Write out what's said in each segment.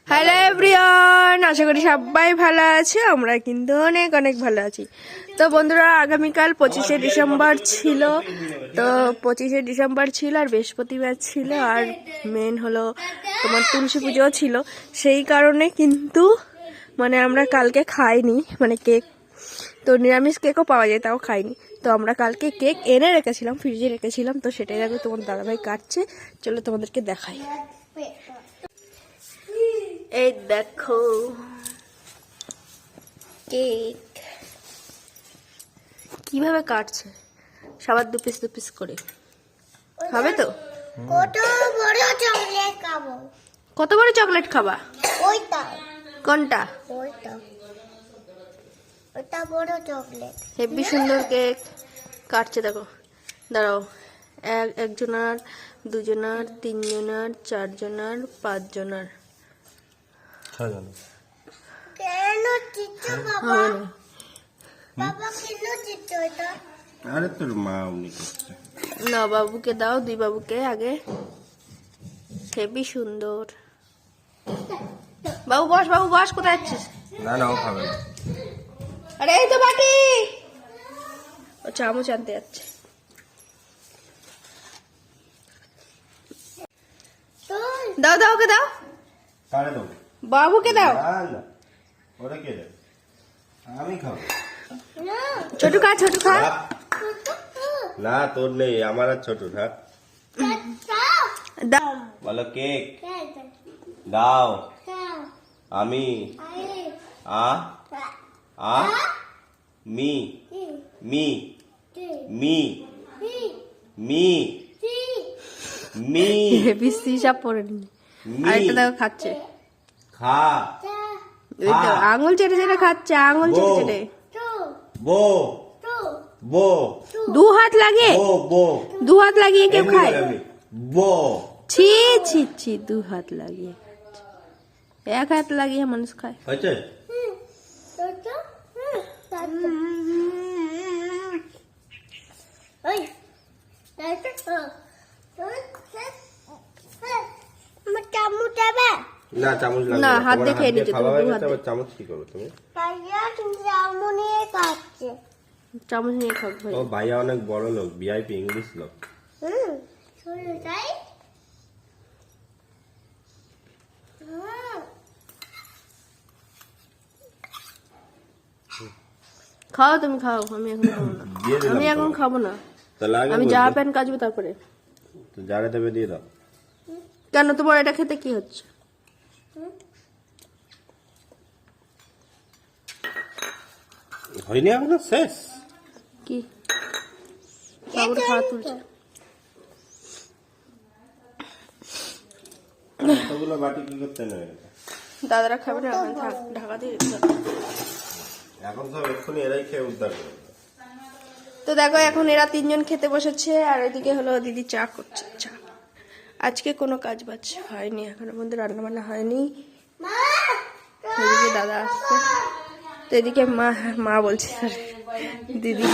Hello everyone, আশা করি সবাই ভালো আছে। আমরা কিন্তু অনেক অনেক ভালো আছি। তো বন্ধুরা, আগামীকাল 25শে ডিসেম্বর ছিল। তো 25শে ডিসেম্বর ছিল আর বৃহস্পতিবার ছিল, আর মেন হলো তোমার তুলসী পুজো ছিল। সেই কারণে কিন্তু মানে আমরা কালকে খাইনি, মানে কেক তো নিরামিষ কেকও পাওয়া যায়, তাও খাইনি। তো আমরা কালকে কেক এনে রেখেছিলাম, ফ্রিজে রেখেছিলাম। তো সেটাই দেখো তোমার দাদাভাই কাটছে, চলো তোমাদেরকে দেখাই। এই দেখো কেক কিভাবে কাটছে, সবার দু পিস করে। হবে তো? কত বড় চকলেট খাবো? কত বড় চকলেট খাবা? ওইটা কোনটা? ওইটা ওইটা বড় চকলেট। হেভি সুন্দর কেক কাটছে দেখো। দাঁড়াও, একজনার, দুজনার, তিনজনার, চারজনার, পাঁচজনার। কেন চিচ্ছ বাবা? বাবা কেন চিচ্ছ এটা? আরে তোর মা উনি করছে না, বাবুকে দাও, দুই বাবুকে আগে। হেভি সুন্দর। বাবু বস, বাবু বস, কোথায় যাচ্ছিস? না না ও খাবে না। আরে এই তো বাটি, ও চামচ আনতে যাচ্ছে। দাও দাও, ওকে দাও, কারে দেবো? বাবুকে দাও। না না ওরা কে দেবে? আমি খাবো। ছোট খা, ছোট খা। না তোর নেই, আমার আর ছোট থাক। দাও। বলো কেক দাও। আমি আ আ মি মি মি মি মি বেশি সব পড়ে নি। আরেকটা দেখো খাচ্ছে, খা এই তো আঙুল চেটে চেটে খাচ্ছে, আঙুল চেটে চেটে। বো বো দু হাত লাগিয়ে, বো বো দু হাত লাগিয়ে কেউ খায়? বো ছি ছি ছি, দু হাত লাগিয়ে, এক হাত লাগিয়ে মানুষ খায়। হয়েছে? না চামচ লাগবে না, হাত তোমার দিয়ে খেয়ে নিচ্ছে, খাওয়া তুমি হয়ে দু গেছে, হাত আবার চামচ কি করবে তুমি? চামচ নিয়ে খাও ভাই। ও ভাইয়া অনেক বড় লোক, ভিআইপি ইংলিশ লোক। খাও তুমি, খাও। আমি এখন খাবো না, দিয়ে দিলাম আমি এখন তোমাকে। খাবো না। তাহলে আগে আমি বলবে। জামা প্যান্ট কাচবো তারপরে। তো যারা দেবে দিয়ে দাও। কেন, তোমার এটা খেতে কি হচ্ছে? হয়নি এখনো শেষ? কি বাবুর খাওয়া তুলছে? এতগুলো বাটি কি করতে নেই? দাদারা খাবে না, এখন থাক, ঢাকা দিয়ে রেখে দাও। এখন সব এক্ষুনি এরাই খেয়ে উদ্ধার করবে। তো দেখো, এখন এরা তিনজন খেতে বসেছে, আর এদিকে হলো দিদি চা করছে। চা আজকে কোনো কাজ বাজ হয়নি, এখনো পর্যন্ত রান্না বান্না হয়নি। এদিকে দাদা আসছে, তো এদিকে মা বলছে, দিদি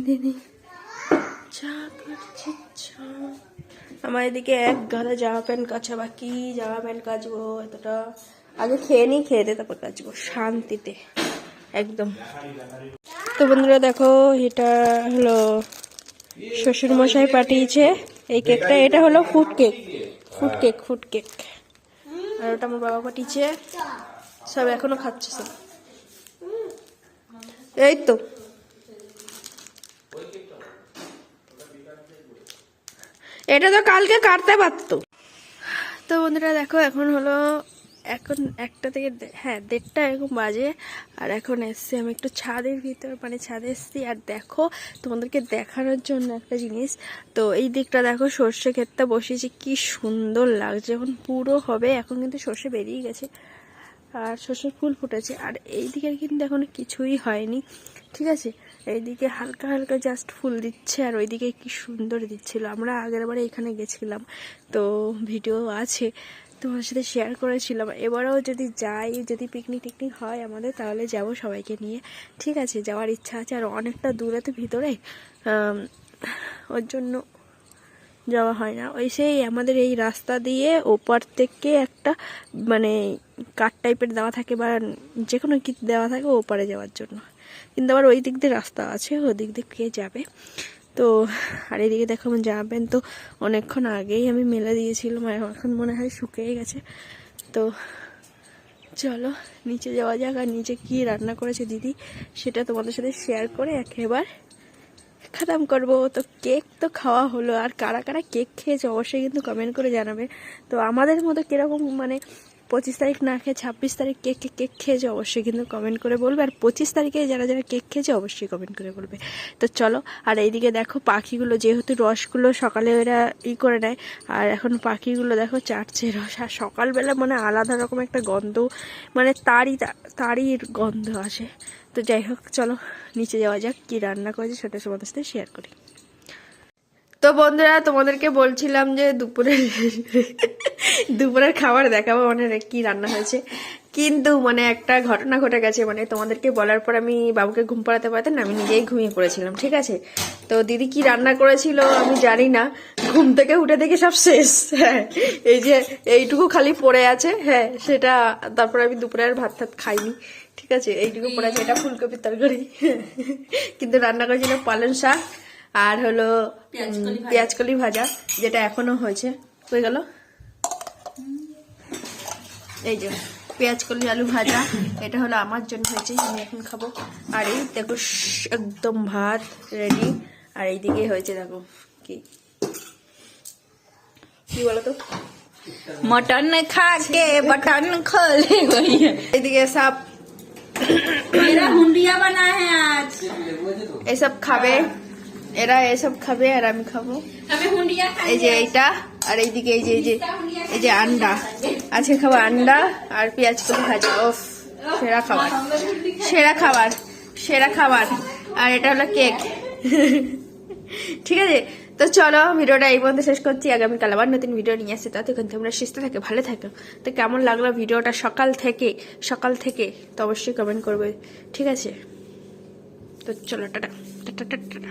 দিদি চা করছে চা। আমার এদিকে এক গাদা জামা প্যান্ট কাচা বাকি, জামা প্যান্ট কাচবো এতটা। আগে খেয়ে নিই, খেয়ে দিয়ে তারপর কাচবো শান্তিতে একদম। তো বন্ধুরা দেখো, এটা হলো শ্বশুর মশাই পাঠিয়েছে এই কেকটা। এটা হলো ফুড কেক। আর ওটা আমার বাবা পাঠিয়েছে। সব এখনো খাচ্ছে সব। এই তো এটা তো কালকে কাটতে পারতো। তো বন্ধুরা দেখো, এখন হলো এখন 1টা থেকে, হ্যাঁ 1:30 এরকম বাজে। আর এখন এসছি আমি একটু ছাদের ভিতর, মানে ছাদে এসছি। আর দেখো, তোমাদেরকে দেখানোর জন্য একটা জিনিস। তো এই দিকটা দেখো, সর্ষে ক্ষেতটা বসিয়েছি, কি সুন্দর লাগছে। এখন পুরো হবে, এখন কিন্তু সর্ষে বেরিয়ে গেছে আর সর্ষের ফুল ফুটেছে। আর এই দিকের কিন্তু এখনো কিছুই হয়নি, ঠিক আছে। এইদিকে হালকা হালকা জাস্ট ফুল দিচ্ছে, আর ওইদিকে কি সুন্দর দিচ্ছিল। আমরা আগের বারে এখানে গেছিলাম, তো ভিডিও আছে, তোমার সাথে শেয়ার করেছিলাম। এবারেও যদি যাই, যদি পিকনিক টিকনিক হয় আমাদের, তাহলে যাব সবাইকে নিয়ে, ঠিক আছে। যাওয়ার ইচ্ছা আছে, আর অনেকটা দূরে তো ভিতরে, ওর জন্য যাওয়া হয় না। ওই সেই আমাদের এই রাস্তা দিয়ে ওপার থেকে একটা মানে কাঠ টাইপের দেওয়া থাকে বা যে কোনো কিছু দেওয়া থাকে ওপারে যাওয়ার জন্য, কিন্তু আবার ওই দিক দিয়ে রাস্তা আছে, ওই দিক দিয়ে কে যাবে। তো আর এদিকে দেখো আমার জামা প্যান্ট তো অনেকক্ষণ আগেই আমি মেলে দিয়েছিলাম, আর এখন মনে হয় শুকিয়ে গেছে। তো চলো নিচে যাওয়া যাক, আর নিচে কি রান্না করেছে দিদি সেটা তোমাদের সাথে শেয়ার করে একেবারে খতম করবো। তো কেক তো খাওয়া হলো, আর কারা কারা কেক খেয়েছে অবশ্যই কিন্তু কমেন্ট করে জানাবে। তো আমাদের মতো কিরকম মানে 25 তারিখ না খেয়ে 26 তারিখ কেক খেয়েছে অবশ্যই কিন্তু কমেন্ট করে বলবে, আর 25 তারিখে যারা যারা কেক খেয়েছে অবশ্যই কমেন্ট করে বলবে। তো চলো, আর এইদিকে দেখো পাখিগুলো যেহেতু রসগুলো সকালে ওরা করে নেয়, আর এখন পাখিগুলো দেখো চাটছে রস, আর সকালবেলা মানে আলাদা রকম একটা গন্ধ, মানে তারই গন্ধ আসে। তো যাই হোক চলো নিচে যাওয়া যাক, কি রান্না করেছে সেটা তোমাদের সাথে শেয়ার করি। তো বন্ধুরা তোমাদেরকে বলছিলাম যে দুপুরের খাবার দেখাবো মানে কি রান্না হয়েছে, কিন্তু মানে একটা ঘটনা ঘটে গেছে, মানে তোমাদেরকে বলার পর আমি বাবুকে ঘুম পাড়াতে পারতেন না, আমি নিজেই ঘুমিয়ে পড়েছিলাম, ঠিক আছে। তো দিদি কি রান্না করেছিল আমি জানি না, ঘুম থেকে উঠে দেখি সব শেষ। হ্যাঁ, এই যে এইটুকু খালি পড়ে আছে, হ্যাঁ সেটা, তারপর আমি দুপুরে আর ভাত টাত খাইনি, ঠিক আছে। এইটুকু পড়ে আছে, এটা ফুলকপির তরকারি, কিন্তু রান্না করেছিল পালং শাক আর হলো পেঁয়াজকলি ভাজা, যেটা এখনো হয়েছে। হয়ে গেল এই যে পেঁয়াজকলি আলু ভাজা, এটা হলো আমার জন্য হয়েছে, আমি এখন খাবো। আর এই দেখো একদম ভাত রেডি, আর এইদিকে হয়েছে দেখো কি কি বলতো, मटन खा के बटन खोले हुई है। এইদিকে সব मेरा हुंडिया बना है आज। এসব খাবে, এরা এসব খাবে আর আমি খাবো। हमें हुंडिया এই যে এইটা, আর এইদিকে এই যে এই যে আন্ডা, আজকে খাবো আন্ডা আর পেঁয়াজ কলি ভাজা। ওফ, সেরা খাবার সেরা খাবার সেরা খাবার। আর এটা হলো কেক, ঠিক আছে। তো চলো ভিডিওটা এই পর্যন্ত শেষ করছি, আগামীকাল আবার নতুন ভিডিও নিয়ে আসছে, ততক্ষণ তোমরা সুস্থ থাকে, ভালো থাকো। তো কেমন লাগলো ভিডিওটা সকাল থেকে তো অবশ্যই কমেন্ট করবে, ঠিক আছে। তো চলো টাটা টাটা টাটা।